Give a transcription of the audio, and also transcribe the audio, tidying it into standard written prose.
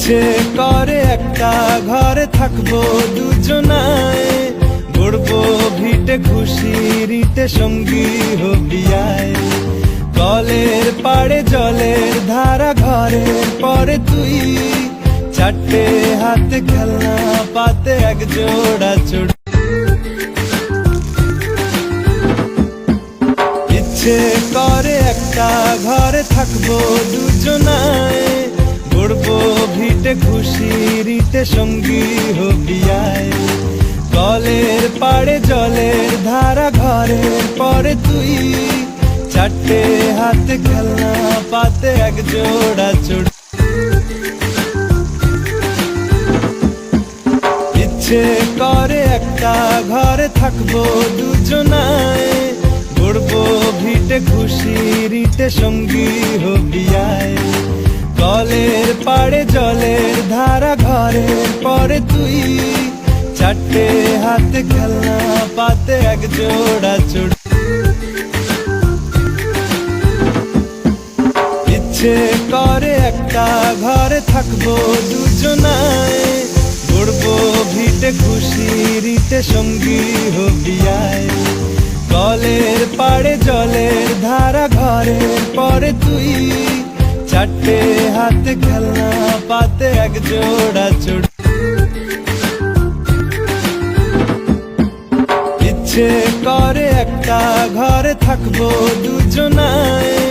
ইচ্ছে করে একটা ঘরে থাকবো দুজনায়, গড়বো ভিটে খুশিরিতে সঙ্গী হবি আয়। কলের পাড়ে জলের ধারা ঘরের পরে তুই, চারটে হাতে খেলনা পাতে এক জোড়া চড়। ইচ্ছে করে একটা ঘরে থাকবো দুজনায়, গড়বো ভিটে খুশিরিতে সঙ্গী হবি আয়। কলের পাড়ে জলের ধারা ঘরের পরে তুই, চারটে হাতে খেলনা পাতে এক জোড়া চড়। ইচ্ছে করে একটা ঘরে থাকবো দুজনায়, গড়বো ভিটে খুশিরিতে সঙ্গী হবি আয়। কলের পাড়ে জলের ধারা ঘরের পরে তুই, চারটে হাতে খেলনা পাতে এক জোড়া চড়। ইচ্ছে করে একটা ঘরে থাকবো দুজনায়, গড়বো ভিটে খুশিরিতে সঙ্গী হবি আয়। কলের পাড়ে জলের ধারা ঘরের পরে তুই, চারটে হাতে খেলনা পাতে এক জোড়া চড়। ইচ্ছে করে একটা ঘরে থাকবো দুজনায়।